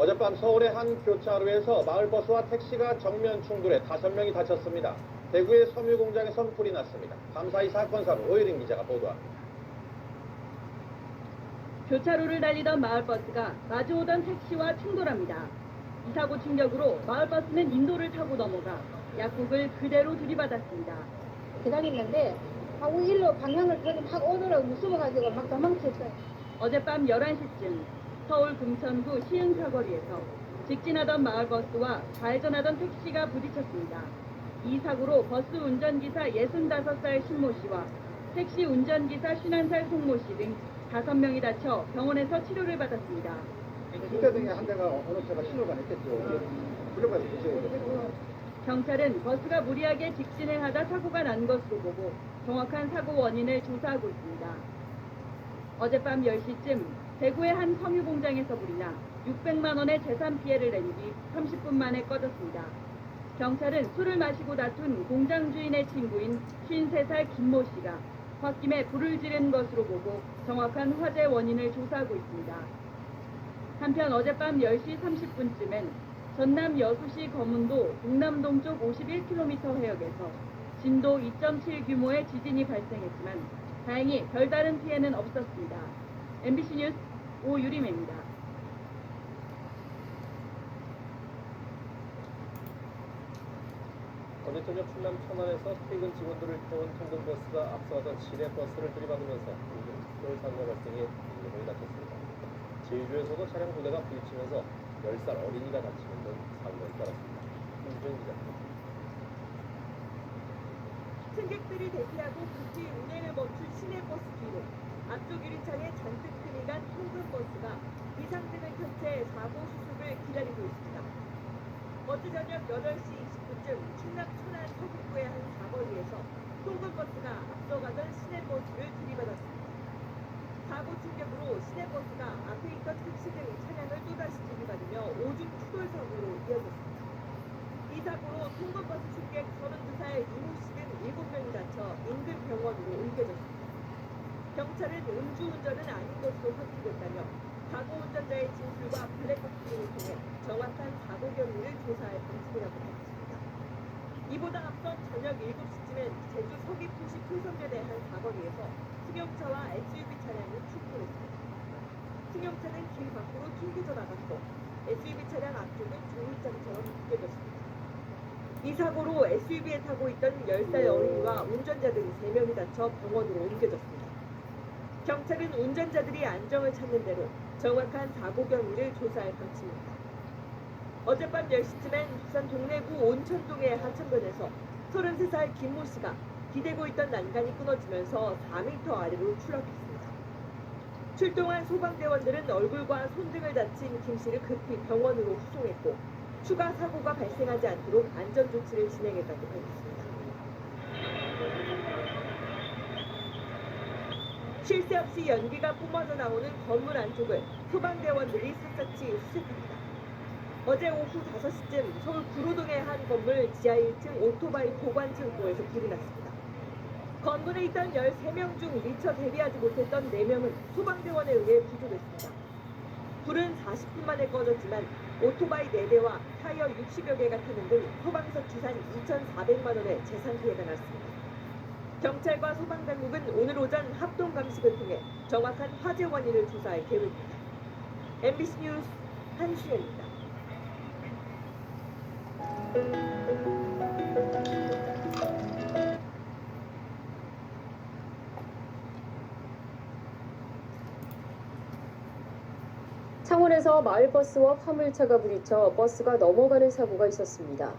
어젯밤 서울의 한 교차로에서 마을버스와 택시가 정면 충돌해 5명이 다쳤습니다. 대구의 섬유공장에선 불이 났습니다. 밤사이 사건 사고 오유린 기자가 보도합니다. 교차로를 달리던 마을버스가 마주오던 택시와 충돌합니다. 이 사고 충격으로 마을버스는 인도를 타고 넘어가 약국을 그대로 들이받았습니다. 기다리는데 하고 일로 방향을 그렇게 막 오더라고 무서워가지고 막 도망쳤어요. 어젯밤 11시쯤 서울 금천구 시흥 사거리에서 직진하던 마을버스와 좌회전하던 택시가 부딪혔습니다. 이 사고로 버스 운전기사 65살 신모 씨와 택시 운전기사 51살 송모 씨 등 5명이 다쳐 병원에서 치료를 받았습니다. 두 대 중에 한 대가 어느 차가 신호가 냈겠죠. 불려가지고 보셔야 돼요. 경찰은 버스가 무리하게 직진을 하다 사고가 난 것으로 보고 정확한 사고 원인을 조사하고 있습니다. 어젯밤 10시쯤 대구의 한 섬유공장에서 불이 나 600만 원의 재산 피해를 낸 뒤 30분 만에 꺼졌습니다. 경찰은 술을 마시고 다툰 공장 주인의 친구인 53살 김모 씨가 홧김에 불을 지른 것으로 보고 정확한 화재 원인을 조사하고 있습니다. 한편 어젯밤 10시 30분쯤엔 전남 여수시 거문도 동남동쪽 51km 해역에서 진도 2.7 규모의 지진이 발생했지만 다행히 별다른 피해는 없었습니다. MBC 뉴스 오유림입니다. 어제 저녁 충남 천안에서 퇴근 직원들을 태운 통근버스가 앞서가던 시내버스를 들이받으면서 충돌 사고가 발생해 2명이 다쳤습니다. 제주에서도 차량 2대가 부딪히면서 10살 어린이가 다치는 등 사고가 잇따랐습니다. 김주현 기자입니다. 승객들이 대피하고 급히 운행을 멈춘 시내버스 뒤로 앞쪽 유리창에 잔뜩 흔히 간 통근버스가 비상등을 켠 채 사고 수습을 기다리고 있습니다. 어제 저녁 8시 20분쯤 충남 천안 서북부의 한 사거리에서 통근버스가 앞서가던 시내버스를 들이받았습니다. 사고 충격으로 시내버스가 앞에 있던 택시 등 차량을 또다시 들이받으며 오중 추돌 사고로 이어졌습니다. 이 사고로 통근버스 승객 32살 이모 씨 등 7명이 다쳐 인근 병원으로 옮겨졌습니다. 경찰은 음주운전은 아닌 것으로 확인됐다며 사고 운전자의 진술과 블랙박스를 통해 정확한 사고 경위를 조사할 방침이라고 밝혔습니다. 이보다 앞선 저녁 7시쯤엔 제주 서귀포시 풍선면의 한 사거리에서 승용차와 SUV 차량이 충돌했습니다. 승용차는 길 밖으로 튕겨져 나갔고 SUV 차량 앞쪽은 종이장처럼 묶여졌습니다. 이 사고로 SUV에 타고 있던 10살 어린이와 운전자 등 3명이 다쳐 병원으로 옮겨졌습니다. 경찰은 운전자들이 안정을 찾는 대로 정확한 사고 경위를 조사할 방침입니다. 어젯밤 10시쯤엔 부산 동래구 온천동의 하천변에서 33살 김모 씨가 기대고 있던 난간이 끊어지면서 4m 아래로 추락했습니다. 출동한 소방대원들은 얼굴과 손등을 다친 김 씨를 급히 병원으로 후송했고 추가 사고가 발생하지 않도록 안전조치를 진행했다고 밝혔습니다. 쉴 새 없이 연기가 뿜어져 나오는 건물 안쪽을 소방대원들이 샅샅이 수색합니다. 어제 오후 5시쯤 서울 구로동의 한 건물 지하 1층 오토바이 보관 창고에서 불이 났습니다. 건물에 있던 13명 중 미처 대비하지 못했던 4명은 소방대원에 의해 구조됐습니다. 불은 40분 만에 꺼졌지만 오토바이 4대와 타이어 60여 개가 타는 등 소방서 추산 2,400만 원의 재산 피해가 났습니다. 경찰과 소방당국은 오늘 오전 합동 감식을 통해 정확한 화재 원인을 조사할 계획입니다. MBC 뉴스 한수연입니다. 창원에서 마을버스와 화물차가 부딪혀 버스가 넘어가는 사고가 있었습니다.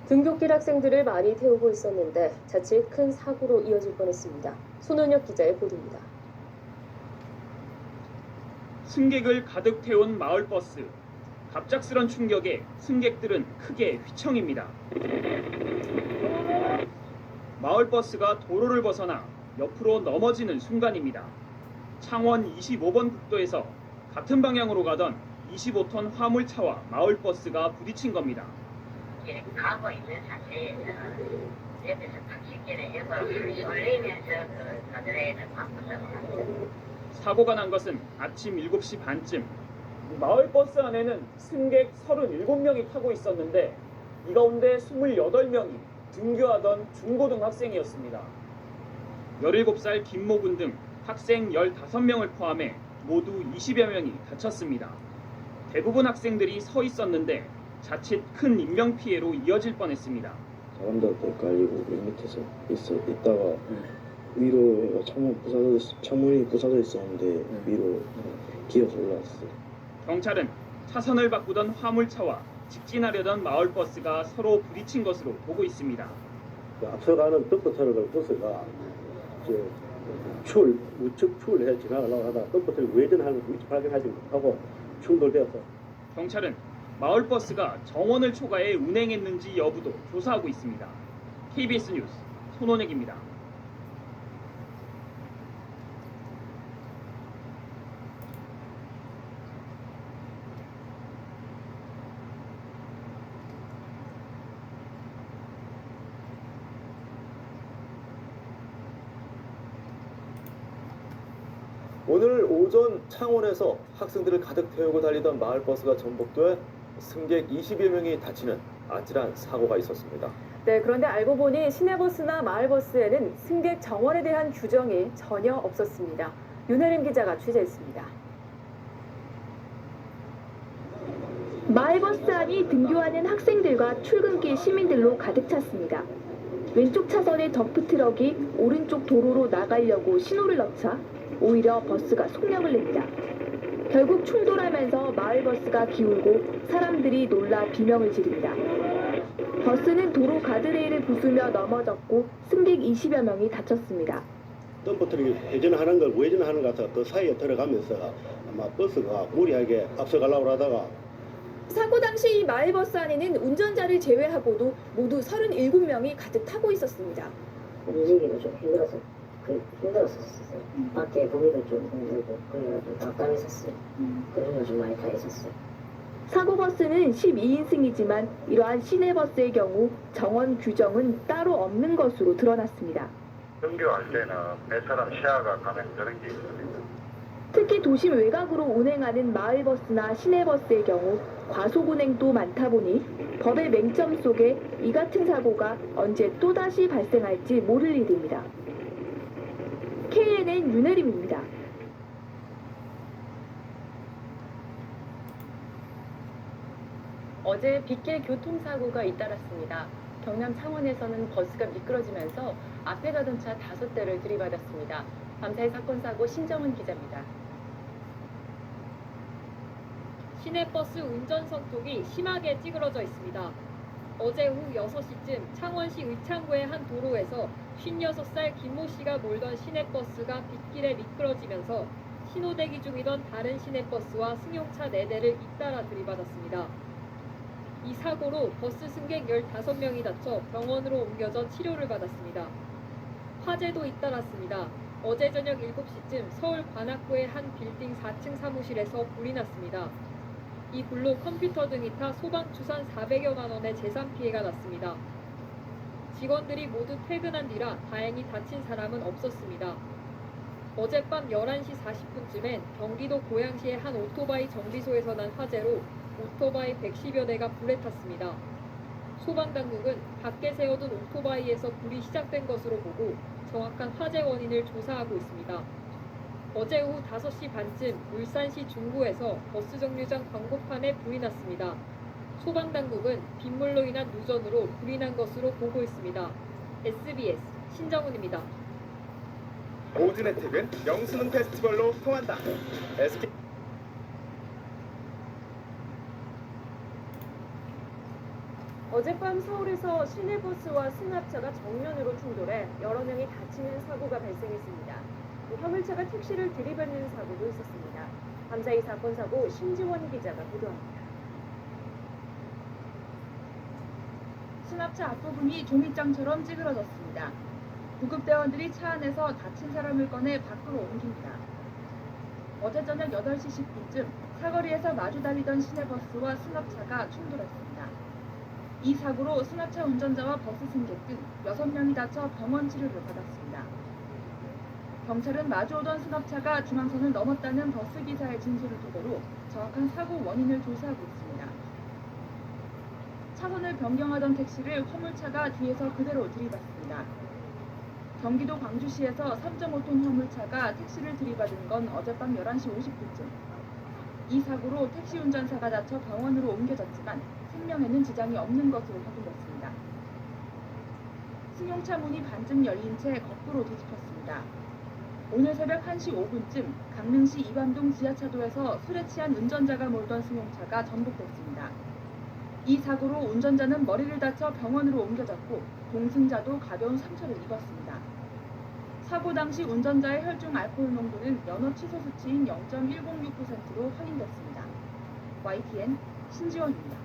등굣길 학생들을 많이 태우고 있었는데 자칫 큰 사고로 이어질 뻔했습니다. 손은혁 기자의 보도입니다. 승객을 가득 태운 마을버스. 갑작스런 충격에 승객들은 크게 휘청입니다. 마을버스가 도로를 벗어나 옆으로 넘어지는 순간입니다. 창원 25번 국도에서 같은 방향으로 가던 25톤 화물차와 마을버스가 부딪힌 겁니다. 가고 있는 상태에서 옆에서 탁시길에 해서 돌리면서 가드레일을 바꾸서 사고가 난 것은 아침 7시 반쯤 마을버스 안에는 승객 37명이 타고 있었는데 이 가운데 28명이 등교하던 중고등학생이었습니다. 17살 김모군 등 학생 15명을 포함해 모두 20여 명이 다쳤습니다. 대부분 학생들이 서 있었는데 자칫 큰 인명피해로 이어질 뻔했습니다. 사람들도 깔리고 맨 밑에서 있다가 위로 창문이 부서져 있었는데 위로 기어서 올라왔어요. 경찰은 차선을 바꾸던 화물차와 직진하려던 마을버스가 서로 부딪힌 것으로 보고 있습니다. 앞서가는 덤프트럭을 버스가 우측 추월해 지나가려고 하다가 덤프트럭이 외전하는 걸 위치 발견하지 못하고 충돌되어서 경찰은 마을버스가 정원을 초과해 운행했는지 여부도 조사하고 있습니다. KBS 뉴스 손원혁입니다. 오늘 오전 창원에서 학생들을 가득 태우고 달리던 마을버스가 전복돼 승객 20여 명이 다치는 아찔한 사고가 있었습니다. 네, 그런데 알고 보니 시내버스나 마을버스에는 승객 정원에 대한 규정이 전혀 없었습니다. 윤혜림 기자가 취재했습니다. 마을버스 안이 등교하는 학생들과 출근길 시민들로 가득 찼습니다. 왼쪽 차선의 덤프트럭이 오른쪽 도로로 나가려고 신호를 넣자 오히려 버스가 속력을 냅니다. 결국 충돌하면서 마을버스가 기울고 사람들이 놀라 비명을 지릅니다. 버스는 도로 가드레일을 부수며 넘어졌고 승객 20여 명이 다쳤습니다. 덤프트럭이 회전하는 걸 외전하는 것 같아서 그 사이에 들어가면서 아마 버스가 무리하게 앞서가려고 하다가 사고 당시 마을버스 안에는 운전자를 제외하고도 모두 37명이 가득 타고 있었습니다. 움직이기도 좀 힘들었었어요. 밖에 보기도 좀 힘들고 그래가지고 답답했었어요. 그런 좀 많이 타 있었어요. 사고버스는 12인승이지만 이러한 시내버스의 경우 정원 규정은 따로 없는 것으로 드러났습니다. 등교할 때는 몇 사람 시야가 감염되는 게 있습니다. 특히 도심 외곽으로 운행하는 마을버스나 시내버스의 경우 과속 운행도 많다 보니 법의 맹점 속에 이 같은 사고가 언제 또다시 발생할지 모를 일입니다. KNN 윤혜림입니다. 어제 빗길 교통사고가 잇따랐습니다. 경남 창원에서는 버스가 미끄러지면서 앞에 가던 차 5대를 들이받았습니다. 밤사이 사건 사고 신정은 기자입니다. 시내버스 운전 선톡이 심하게 찌그러져 있습니다. 어제 오후 6시쯤 창원시 의창구의 한 도로에서 56살 김모 씨가 몰던 시내버스가 빗길에 미끄러지면서 신호대기 중이던 다른 시내버스와 승용차 4대를 잇따라 들이받았습니다. 이 사고로 버스 승객 15명이 다쳐 병원으로 옮겨져 치료를 받았습니다. 화재도 잇따랐습니다. 어제 저녁 7시쯤 서울 관악구의 한 빌딩 4층 사무실에서 불이 났습니다. 이 불로 컴퓨터 등이 타 소방 추산 400여만 원의 재산 피해가 났습니다. 직원들이 모두 퇴근한 뒤라 다행히 다친 사람은 없었습니다. 어젯밤 11시 40분쯤엔 경기도 고양시의 한 오토바이 정비소에서 난 화재로 오토바이 110여 대가 불에 탔습니다. 소방당국은 밖에 세워둔 오토바이에서 불이 시작된 것으로 보고 정확한 화재 원인을 조사하고 있습니다. 어제 오후 5시 반쯤 울산시 중구에서 버스 정류장 광고판에 불이 났습니다. 소방당국은 빗물로 인한 누전으로 불이 난 것으로 보고 있습니다. SBS 신정훈입니다. 모든 혜택은 영수는 페스티벌로 통한다. SK 어젯밤 서울에서 시내버스와 승합차가 정면으로 충돌해 여러 명이 다치는 사고가 발생했습니다. 화물차가 택시를 들이받는 사고도 있었습니다. 밤사이 사건 사고 신지원 기자가 보도합니다. 승합차 앞부분이 종이장처럼 찌그러졌습니다. 구급대원들이 차 안에서 다친 사람을 꺼내 밖으로 옮깁니다. 어제 저녁 8시 10분쯤 사거리에서 마주 달리던 시내버스와 승합차가 충돌했습니다. 이 사고로 승합차 운전자와 버스 승객 등 6명이 다쳐 병원 치료를 받았습니다. 경찰은 마주오던 승합차가 중앙선을 넘었다는 버스 기사의 진술을 토대로 정확한 사고 원인을 조사하고 있습니다. 차선을 변경하던 택시를 화물차가 뒤에서 그대로 들이받습니다. 경기도 광주시에서 3.5톤 화물차가 택시를 들이받은 건 어젯밤 11시 50분쯤. 이 사고로 택시 운전사가 다쳐 병원으로 옮겨졌지만 생명에는 지장이 없는 것으로 확인됐습니다. 승용차 문이 반쯤 열린 채 거꾸로 뒤집혔습니다. 오늘 새벽 1시 5분쯤 강릉시 이반동 지하차도에서 술에 취한 운전자가 몰던 승용차가 전복됐습니다. 이 사고로 운전자는 머리를 다쳐 병원으로 옮겨졌고 동승자도 가벼운 상처를 입었습니다. 사고 당시 운전자의 혈중 알코올 농도는 면허 취소 수치인 0.106%로 확인됐습니다. YTN 신지원입니다.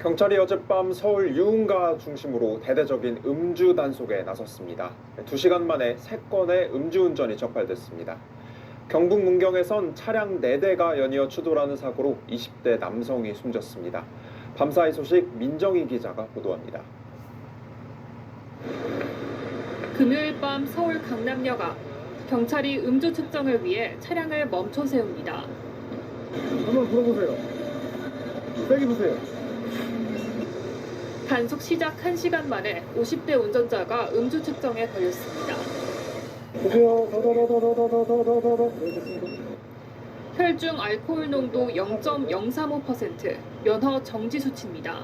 경찰이 어젯밤 서울 유흥가 중심으로 대대적인 음주 단속에 나섰습니다. 2시간 만에 3건의 음주운전이 적발됐습니다. 경북 문경에선 차량 4대가 연이어 추돌하는 사고로 20대 남성이 숨졌습니다. 밤사이 소식 민정희 기자가 보도합니다. 금요일 밤 서울 강남역 앞 경찰이 음주 측정을 위해 차량을 멈춰 세웁니다. 한번 불어보세요. 세게 보세요. 단속 시작 1시간 만에 50대 운전자가 음주 측정에 걸렸습니다. 보세요. 혈중 알코올 농도 0.035%, 면허 정지 수치입니다.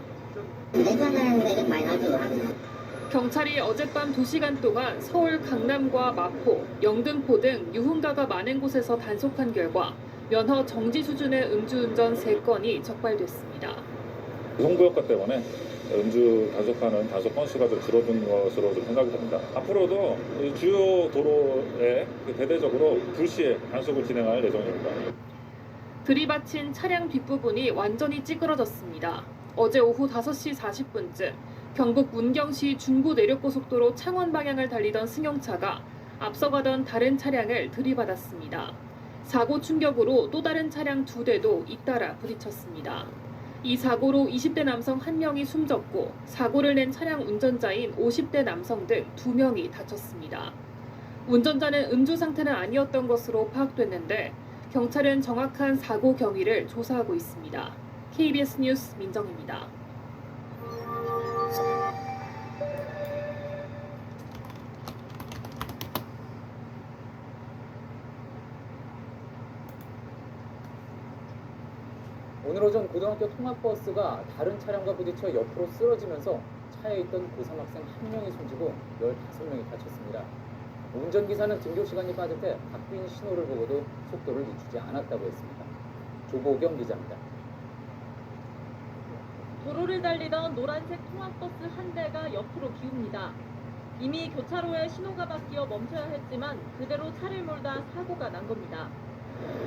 경찰이 어젯밤 2시간 동안 서울 강남과 마포, 영등포 등 유흥가가 많은 곳에서 단속한 결과 면허 정지 수준의 음주운전 3건이 적발됐습니다. 홍보효과 때문에 음주 단속하는 단속 건수가 좀 줄어든 것으로 좀 생각이 됩니다. 앞으로도 주요 도로에 대대적으로 불시에 단속을 진행할 예정입니다. 들이받친 차량 뒷부분이 완전히 찌그러졌습니다. 어제 오후 5시 40분쯤 경북 문경시 중부 내륙고속도로 창원 방향을 달리던 승용차가 앞서가던 다른 차량을 들이받았습니다. 사고 충격으로 또 다른 차량 2대도 잇따라 부딪혔습니다. 이 사고로 20대 남성 1명이 숨졌고 사고를 낸 차량 운전자인 50대 남성 등 2명이 다쳤습니다. 운전자는 음주 상태는 아니었던 것으로 파악됐는데 경찰은 정확한 사고 경위를 조사하고 있습니다. KBS 뉴스 민정입니다. 오늘 오전 고등학교 통학버스가 다른 차량과 부딪혀 옆으로 쓰러지면서 차에 있던 고3 학생 1명이 숨지고 15명이 다쳤습니다. 운전기사는 등교 시간이 빠듯해 바뀐 신호를 보고도 속도를 늦추지 않았다고 했습니다. 조보경 기자입니다. 도로를 달리던 노란색 통학버스 한 대가 옆으로 기웁니다. 이미 교차로에 신호가 바뀌어 멈춰야 했지만 그대로 차를 몰다 사고가 난 겁니다.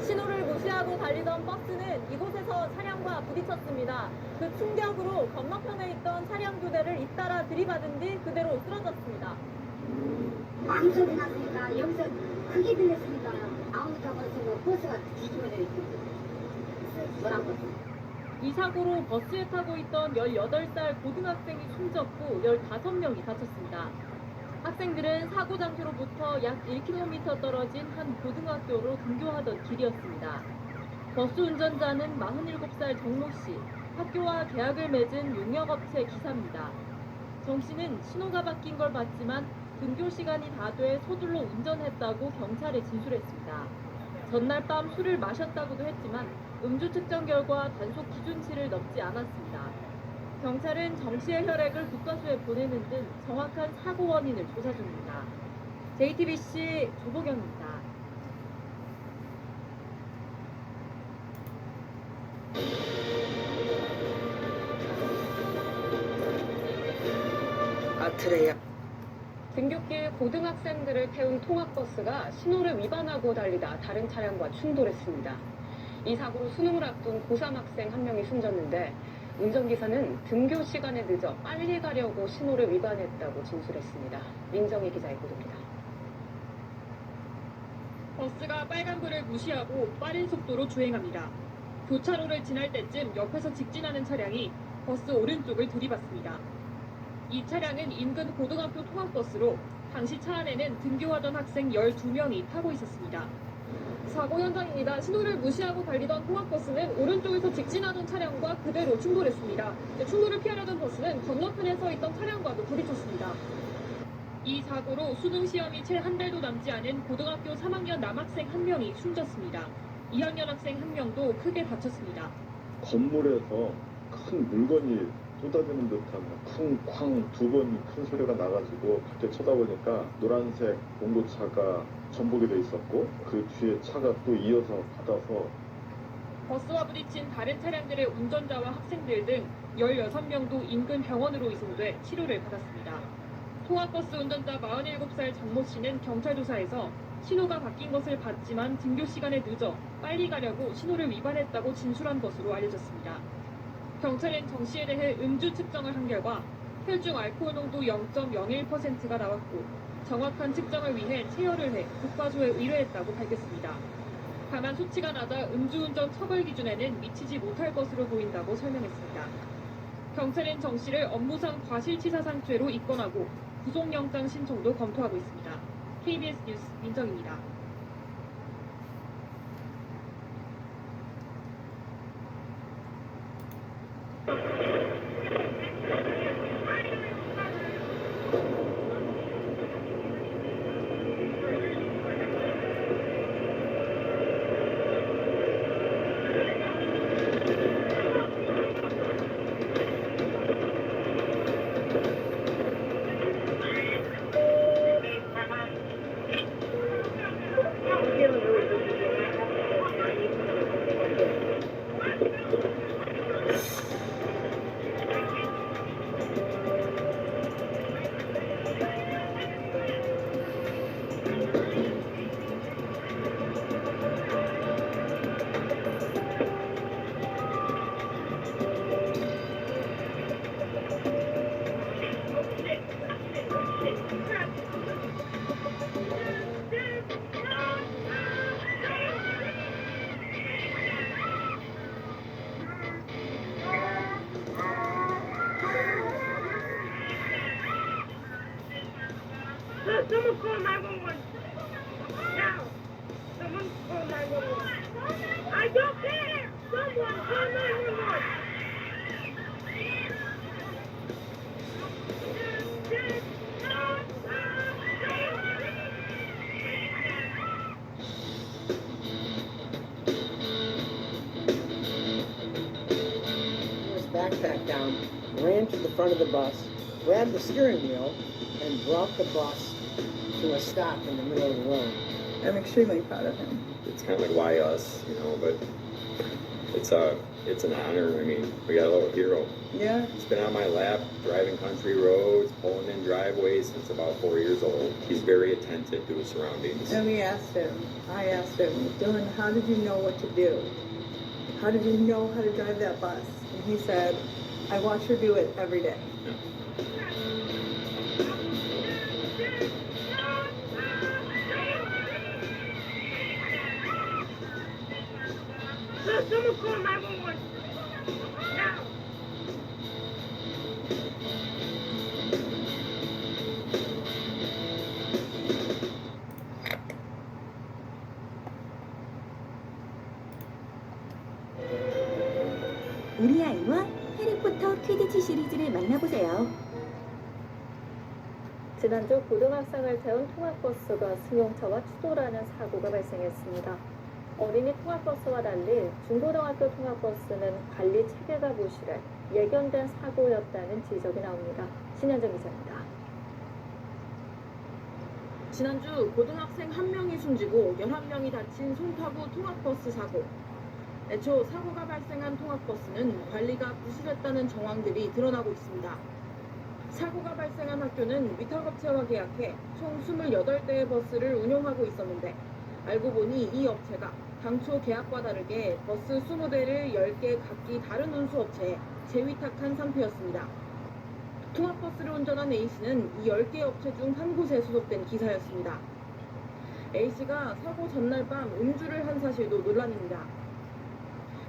신호를 무시하고 달리던 버스는 이곳에서 차량과 부딪혔습니다. 그 충격으로 건너편에 있던 차량 2대를 잇따라 들이받은 뒤 그대로 쓰러졌습니다. 많이 소리 났으니까 여기서 크게 들렸으니까 아무도 모르고 버스가 뒤집어져 있고 노란 버스. 이 사고로 버스에 타고 있던 18살 고등학생이 숨졌고 15명이 다쳤습니다. 학생들은 사고 장소로부터 약 1km 떨어진 한 고등학교로 등교하던 길이었습니다. 버스 운전자는 47살 정모 씨, 학교와 계약을 맺은 용역업체 기사입니다. 정 씨는 신호가 바뀐 걸 봤지만 등교 시간이 다 돼 서둘러 운전했다고 경찰에 진술했습니다. 전날 밤 술을 마셨다고도 했지만 음주 측정 결과 단속 기준치를 넘지 않았습니다. 경찰은 정 씨의 혈액을 국과수에 보내는 등 정확한 사고 원인을 조사 중입니다. JTBC 조보경입니다. 아트레야. 등굣길 고등학생들을 태운 통학버스가 신호를 위반하고 달리다 다른 차량과 충돌했습니다. 이 사고로 수능을 앞둔 고3 학생 1명이 숨졌는데 운전기사는 등교 시간에 늦어 빨리 가려고 신호를 위반했다고 진술했습니다. 민정희 기자의 보도입니다. 버스가 빨간불을 무시하고 빠른 속도로 주행합니다. 교차로를 지날 때쯤 옆에서 직진하는 차량이 버스 오른쪽을 들이받습니다. 이 차량은 인근 고등학교 통학버스로 당시 차 안에는 등교하던 학생 12명이 타고 있었습니다. 사고 현장입니다. 신호를 무시하고 달리던 통학버스는 오른쪽에서 직진하던 차량과 그대로 충돌했습니다. 충돌을 피하려던 버스는 건너편에 서 있던 차량과도 부딪혔습니다. 이 사고로 수능 시험이 채 한 달도 남지 않은 고등학교 3학년 남학생 1명이 숨졌습니다. 2학년 학생 1명도 크게 다쳤습니다. 건물에서 큰 물건이 쏟아지는 듯한 쿵쾅 두 번이 큰 소리가 나가지고 밖에 쳐다보니까 노란색 봉고차가 전복이 돼 있었고 그 뒤에 차가 또 이어서 받아서 버스와 부딪힌 다른 차량들의 운전자와 학생들 등 16명도 인근 병원으로 이송돼 치료를 받았습니다. 통학버스 운전자 47살 장모 씨는 경찰 조사에서 신호가 바뀐 것을 봤지만 등교 시간에 늦어 빨리 가려고 신호를 위반했다고 진술한 것으로 알려졌습니다. 경찰은 정 씨에 대해 음주 측정을 한 결과 혈중 알코올 농도 0.01%가 나왔고 정확한 측정을 위해 체열을 해 국과조에 의뢰했다고 밝혔습니다. 다만 수치가 낮아 음주운전 처벌 기준에는 미치지 못할 것으로 보인다고 설명했습니다. 경찰은 정 씨를 업무상 과실치사상죄로 입건하고 구속영장 신청도 검토하고 있습니다. KBS 뉴스 민정입니다. Someone call 911. Now. Someone call 911. I don't care. Someone call 911. His backpack down, ran to the front of the bus, grabbed the steering wheel, and brought the bus to a stop in the middle of the road. I'm extremely proud of him. It's kind of like, why us, you know, but it's an honor. I mean, we got a little hero. Yeah. He's been on my lap, driving country roads, pulling in driveways since about 4 years old. He's very attentive to his surroundings. And I asked him, Dylan, how did you know what to do? How did you know how to drive that bus? And he said, I watch her do it every day. Yeah. Someone call 911. Now. 우리 아이와 해리포터 퀴디치 시리즈를 만나보세요. 지난주 고등학생을 태운 통학버스가 승용차와 추돌하는 사고가 발생했습니다. 어린이 통학버스와 달리 중고등학교 통학버스는 관리 체계가 부실해 예견된 사고였다는 지적이 나옵니다. 신현정 기자입니다. 지난주 고등학생 1명이 숨지고 11명이 다친 손타구 통학버스 사고. 애초 사고가 발생한 통학버스는 관리가 부실했다는 정황들이 드러나고 있습니다. 사고가 발생한 학교는 위탁업체와 계약해 총 28대의 버스를 운영하고 있었는데 알고 보니 이 업체가 당초 계약과 다르게 버스 20대를 10개 각기 다른 운수업체에 재위탁한 상태였습니다. 통학버스를 운전한 A씨는 이 10개 업체 중 한 곳에 소속된 기사였습니다. A씨가 사고 전날 밤 음주를 한 사실도 논란입니다.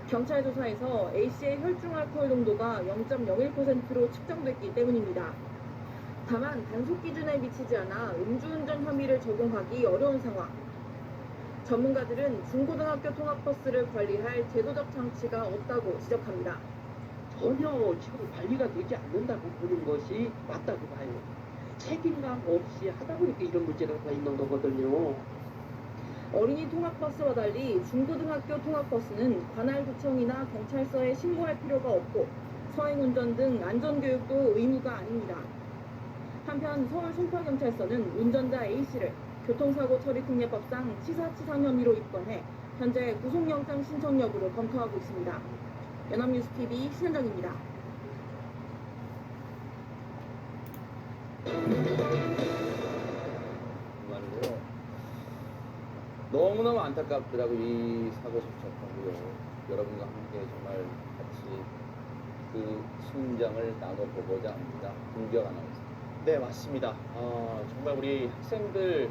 경찰 조사에서 A씨의 혈중 알코올 농도가 0.01%로 측정됐기 때문입니다. 다만 단속 기준에 미치지 않아 음주운전 혐의를 적용하기 어려운 상황. 전문가들은 중고등학교 통학버스를 관리할 제도적 장치가 없다고 지적합니다. 전혀 지금 관리가 되지 않는다고 보는 것이 맞다고 봐요. 책임감 없이 하다 보니까 이런 문제가 더 있는 거거든요. 어린이 통학버스와 달리 중고등학교 통학버스는 관할 구청이나 경찰서에 신고할 필요가 없고 서행운전 등 안전교육도 의무가 아닙니다. 한편 서울 송파경찰서는 운전자 A씨를 교통사고 처리 특례법상 치사치상 혐의로 입건해 현재 구속영장 신청 여부를 검토하고 있습니다. 연합뉴스TV 신현정입니다. 정말로 너무너무 안타깝더라고 이 사고 접촉하고요. 여러분과 함께 정말 같이 그 심장을 나눠보고자 합니다. 김기혁 아나운서. 네, 맞습니다. 정말 우리 학생들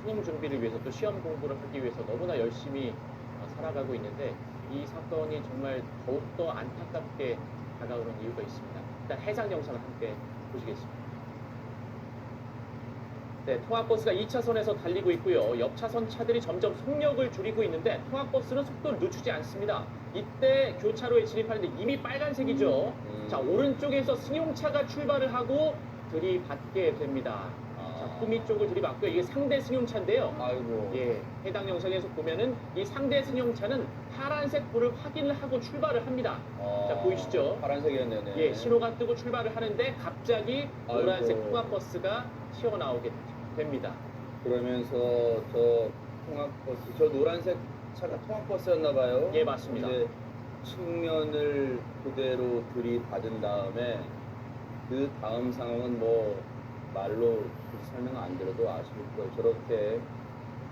수능 준비를 위해서 또 시험 공부를 하기 위해서 너무나 열심히 살아가고 있는데 이 사건이 정말 더욱더 안타깝게 다가오는 이유가 있습니다. 일단 해당 영상을 함께 보시겠습니다. 네, 통학버스가 2차선에서 달리고 있고요. 옆 차선 차들이 점점 속력을 줄이고 있는데 통학버스는 속도를 늦추지 않습니다. 이때 교차로에 진입하는데 이미 빨간색이죠. 자, 오른쪽에서 승용차가 출발을 하고 들이받게 됩니다. 자, 후미 쪽을 들이받고요. 이게 상대 승용차인데요. 아이고. 예, 해당 영상에서 보면은 이 상대 승용차는 파란색 불을 확인을 하고 출발을 합니다. 자, 보이시죠? 파란색이었네요. 네. 예, 신호가 뜨고 출발을 하는데 갑자기 노란색 아이고. 통학버스가 튀어나오게 됩니다. 그러면서 저 통학버스, 저 노란색 차가 통학버스였나 봐요. 예, 맞습니다. 이제 측면을 그대로 들이받은 다음에 그 다음 상황은 뭐 말로 설명 안 드려도 아실 거예요. 저렇게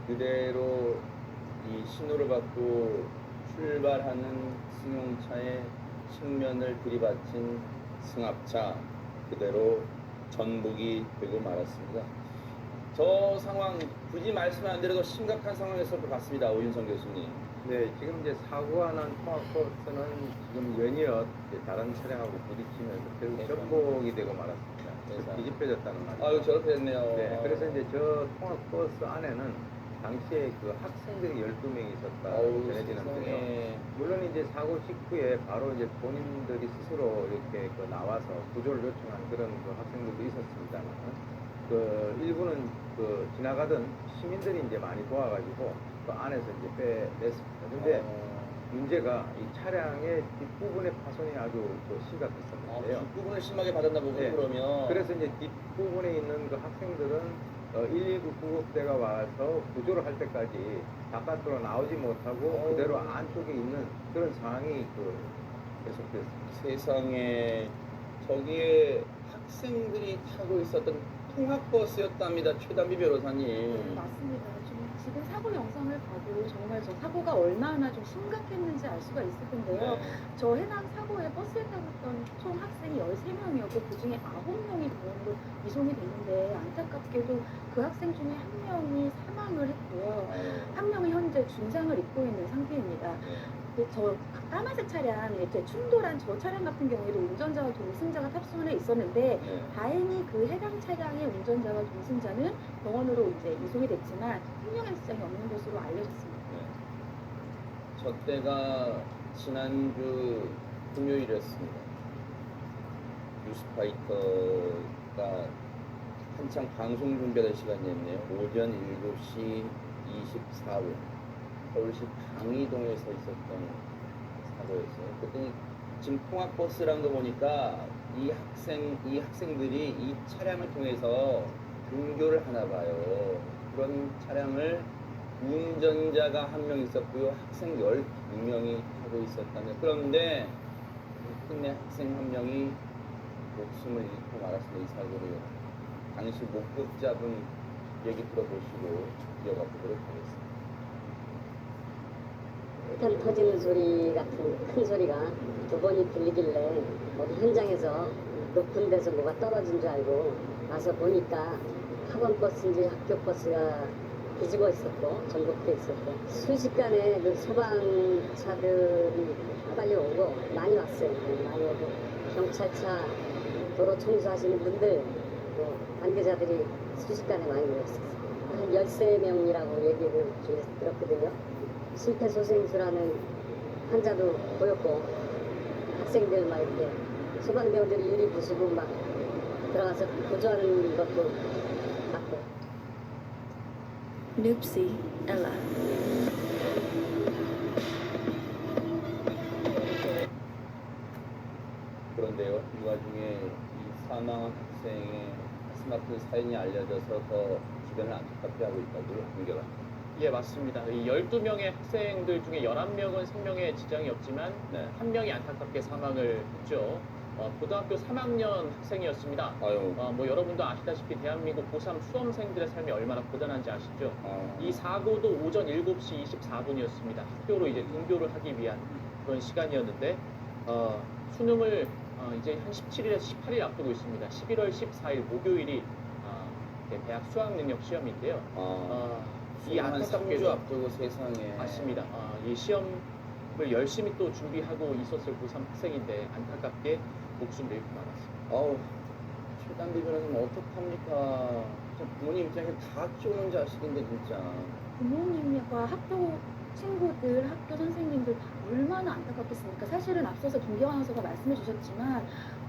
그대로 이 신호를 받고 출발하는 승용차의 측면을 들이받친 승합차 그대로 전복이 되고 말았습니다. 저 상황 굳이 말씀 안 드려도 심각한 상황이었을 것 같습니다. 오윤성 교수님. 네, 지금 이제 사고가 난 통학버스는 지금 연이어 다른 차량하고 부딪히면서 결국 전복이 되고 말았습니다. 뒤집혀졌다는 말이죠. 아유, 저렇게 됐네요. 네, 그래서 이제 저 통학버스 안에는 당시에 그 학생들이 12명이 있었다 전해지는데요. 물론 이제 사고 직후에 바로 이제 본인들이 스스로 이렇게 그 나와서 구조를 요청한 그런 그 학생들도 있었습니다만, 그 일부는 그 지나가던 시민들이 이제 많이 도와가지고 그 안에서 이제 빼냈습니다. 근데 문제가 이 차량의 뒷부분의 파손이 아주 또 심각했었는데요. 뒷부분을 심하게 받았나 보군요. 네. 그러면. 그래서 이제 뒷부분에 있는 그 학생들은 119 구급대가 와서 구조를 할 때까지 바깥으로 나오지 못하고 그대로 안쪽에 있는 그런 상황이 계속됐습니다. 세상에 저기에 학생들이 타고 있었던 통학버스였답니다. 최단비 변호사님. 맞습니다. 지금 사고 영상을 봐도 정말 저 사고가 얼마나 좀 심각했는지 알 수가 있을 텐데요. 저 해당 사고에 버스에 타고 있던 총 학생이 13명이었고 그중에 9명이 병원으로 이송이 됐는데 안타깝게도 그 학생 중에 한 명이 사망을 했고요. 한 명이 현재 중상을 입고 있는 상태입니다. 저 까만색 차량, 이렇게 충돌한 저 차량 같은 경우에도 운전자와 동승자가 탑승을 있었는데 다행히 그 해당 차량의 운전자와 동승자는 병원으로 이제 이송이 됐지만 생명의 지장이 없는 것으로 알려졌습니다. 저 때가 지난주 금요일이었습니다. 뉴스파이터가 한창 방송 준비하던 시간이었네요. 오전 7시 24분 서울시 방이동에서 있었던 사고였어요. 그랬더니 지금 통학버스라는 거 보니까 이 학생들이 이 차량을 통해서 등교를 하나 봐요. 그런 차량을 운전자가 한 명 있었고요. 학생 12명이 타고 있었다면 그런데 끝내 학생 한 명이 목숨을 잃고 말았습니다. 이 사고로요. 당시 목격자분 얘기 들어보시고 이어가 보도록 하겠습니다. 폭탄 터지는 소리 같은 큰 소리가 두 번이 들리길래 어디 현장에서 높은 데서 뭐가 떨어진 줄 알고 와서 보니까 학원버스인지 학교버스가 뒤집어 있었고 전복돼 있었고 순식간에 그 소방차들이 빨리 오고 많이 왔어요. 많이 오고 경찰차 도로 청소하시는 분들 또 관계자들이 순식간에 많이 모였었어요. 한 13명이라고 얘기를 들었거든요. 심폐소생술하는 환자도 보였고 학생들 막 이렇게 소방대원들이 유리 부수고 막 들어가서 구조하는 것도 봤고. Nupsi Ella. 그런데요, 이 와중에 이 사망한 학생의 가슴아픈 사연이 알려져서 더 주변을 안타깝게 하고 있다고요, 공개가. 예, 맞습니다. 이 12명의 학생들 중에 11명은 생명에 지장이 없지만 네. 한 명이 안타깝게 사망을 했죠. 고등학교 3학년 학생이었습니다. 뭐 여러분도 아시다시피 대한민국 고3 수험생들의 삶이 얼마나 고단한지 아시죠? 이 사고도 오전 7시 24분이었습니다. 학교로 이제 등교를 하기 위한 그런 시간이었는데 수능을 이제 한 17일에서 18일 앞두고 있습니다. 11월 14일 목요일이 대학 수학능력 시험인데요. 이 안타깝게도 3주 앞두고 세상에. 맞습니다. 이 시험을 열심히 또 준비하고 있었을 고3 학생인데 안타깝게 목숨을 잃고 말았습니다. 아우, 최단비 변호사님 어떡합니까? 부모님 입장에서 다 키우는 자식인데 진짜. 부모님과 학교 친구들, 학교 선생님들 얼마나 안타깝겠습니까? 사실은 앞서서 김경환 아나운서가 말씀해 주셨지만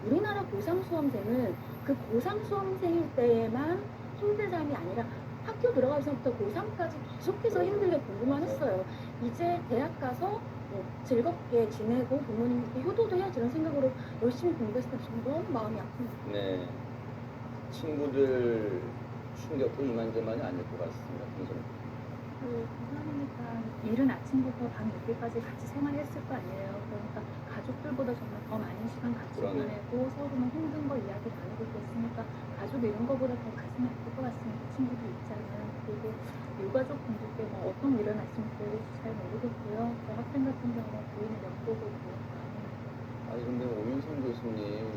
우리나라 고3 수험생은 그 고3 수험생일 때에만 힘든 삶이 아니라 학교 들어가기 전부터 고3까지 계속해서 힘들게 공부만 했어요. 이제 대학 가서 뭐 즐겁게 지내고 부모님께 효도도 해야지 이런 생각으로 열심히 공부했을 때 정말 너무 마음이 아픕니다. 네. 친구들 충격도 이만저만이 아닐 것 같습니다. 평소에. 고3이니까 이른 아침부터 밤 늦게까지 같이 생활했을 거 아니에요. 그러니까 가족들보다 정말 더 많은 시간 같이 그러네. 보내고 서로 뭐 힘든 거 이야기 나누고 그랬으니까 가족 이런 거보다 더 가슴이 아플 것 같습니다. 친구들 입장은. 그리고 유가족 분들께 뭐 어떤 일을 말씀드릴지 잘 모르겠고요. 저 학생 같은 경우는 부인을 엿보고 있고요. 아니 근데 오윤성 교수님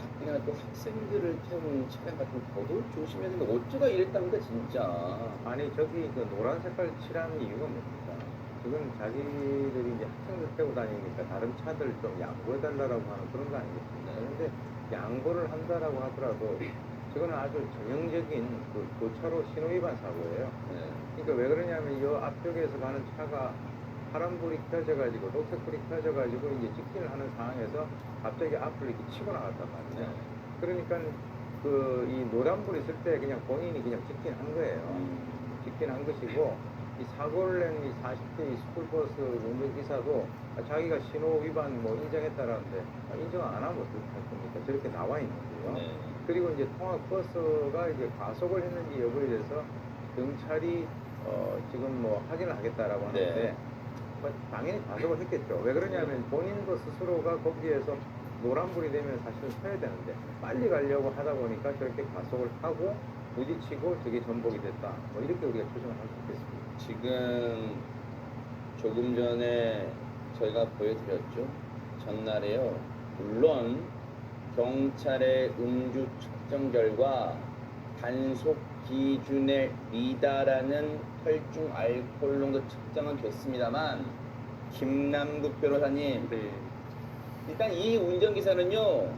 학교나 또 학생들을 태우는 차량 같은 거 더더욱 조심해야 되는데 어쩌다 이랬답니까 진짜. 아니 저기 그 노란 색깔 칠한 이유가 뭡니까? 지금 자기들이 이제 학생들 태우고 다니니까 다른 차들 좀 양보해달라고 하는 그런 거 아니겠습니까? 그런데 양보를 한다라고 하더라도 저거는 아주 전형적인 그 교차로 신호위반 사고예요. 그러니까 왜 그러냐면 이 앞쪽에서 가는 차가 파란불이 켜져가지고 녹색불이 켜져가지고 이제 직진을 하는 상황에서 갑자기 앞을 이렇게 치고 나갔단 말이에요. 그러니까 그 이 노란불 있을 때 그냥 본인이 그냥 직진한 거예요. 직진한 것이고 이 사고를 낸 이 40대 이 스쿨버스 운전기사도 자기가 신호 위반 뭐 인정했다라는데 인정 안 하면 어떡할 겁니까? 저렇게 나와 있는데요. 그리고 이제 통학버스가 이제 과속을 했는지 여부에 대해서 경찰이 지금 뭐 확인을 하겠다라고 하는데 뭐 당연히 과속을 했겠죠. 왜 그러냐면 본인도 스스로가 거기에서 노란불이 되면 사실은 서야 되는데 빨리 가려고 하다 보니까 저렇게 과속을 하고 부딪히고 저게 전복이 됐다. 뭐 이렇게 우리가 추정을 할 수 있겠습니다. 지금 조금 전에 저희가 보여드렸죠. 전날에요. 물론 경찰의 음주 측정 결과 단속 기준에 미달하는 혈중 알코올 농도 측정은 됐습니다만 김남국 변호사님, 일단 이 운전기사는요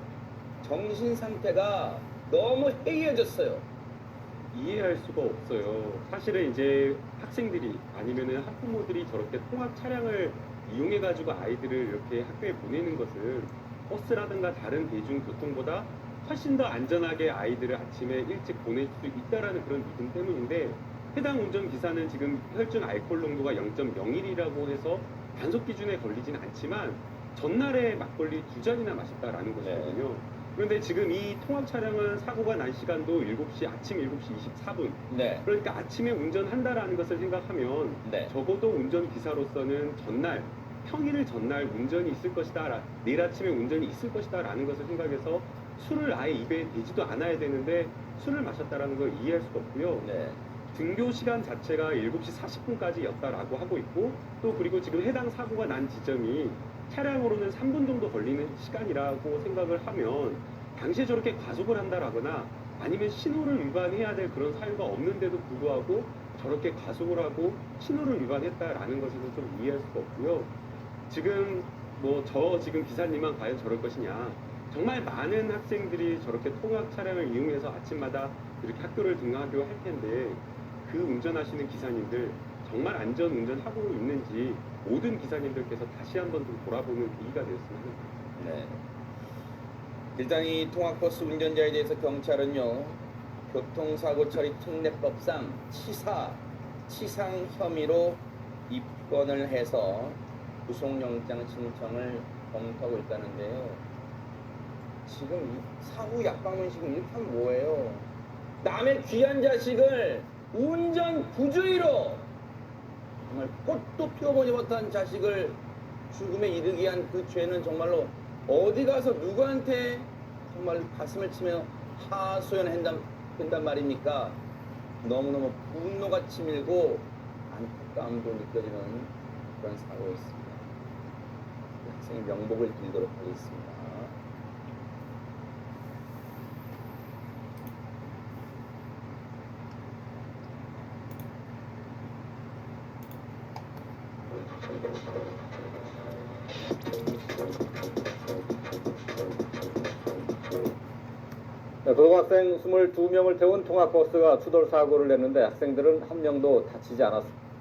정신 상태가 너무 해이해졌어요. 이해할 수가 없어요. 사실은 이제 학생들이 아니면은 학부모들이 저렇게 통학 차량을 이용해가지고 아이들을 이렇게 학교에 보내는 것은 버스라든가 다른 대중교통보다 훨씬 더 안전하게 아이들을 아침에 일찍 보낼 수 있다라는 그런 믿음 때문인데 해당 운전기사는 지금 혈중 알코올 농도가 0.01이라고 해서 단속 기준에 걸리진 않지만 전날에 막걸리 2잔이나 마셨다라는 것이거든요. 그런데 지금 이 통학 차량은 사고가 난 시간도 아침 7시 24분. 그러니까 아침에 운전한다라는 것을 생각하면 적어도 운전기사로서는 평일 전날 운전이 있을 것이다. 내일 아침에 운전이 있을 것이다. 라는 것을 생각해서 술을 아예 입에 대지도 않아야 되는데 술을 마셨다라는 걸 이해할 수가 없고요. 등교 시간 자체가 7시 40분까지였다라고 하고 있고 또 그리고 지금 해당 사고가 난 지점이 차량으로는 3분 정도 걸리는 시간이라고 생각을 하면 당시에 저렇게 과속을 한다라거나 아니면 신호를 위반해야 될 그런 사유가 없는데도 불구하고 저렇게 과속을 하고 신호를 위반했다라는 것에서 좀 이해할 수가 없고요. 지금 지금 기사님만 과연 저럴 것이냐. 정말 많은 학생들이 저렇게 통학 차량을 이용해서 아침마다 이렇게 학교를 등하교 할 텐데 그 운전하시는 기사님들 정말 안전 운전하고 있는지 모든 기사님들께서 다시 한번 좀 돌아보는 계기가 되었으면 합니다. 네. 일단 이 통학버스 운전자에 대해서 경찰은요, 교통사고 처리 특례법상 치상 혐의로 입건을 해서 구속영장 신청을 검토하고 있다는데요. 지금 이 사후 약방문식은 이렇게 하면 뭐예요? 남의 귀한 자식을 운전 부주의로 정말 꽃도 피워보지 못한 자식을 죽음에 이르게 한 그 죄는 정말로 어디 가서 누구한테 정말 가슴을 치며 하소연한단 말입니까? 너무너무 분노가 치밀고 안타까움도 느껴지는 그런 사고였습니다. 학생의 명복을 빌도록 하겠습니다. 고등학생 22명을 태운 통학버스가 추돌 사고를 냈는데 학생들은 한 명도 다치지 않았습니다.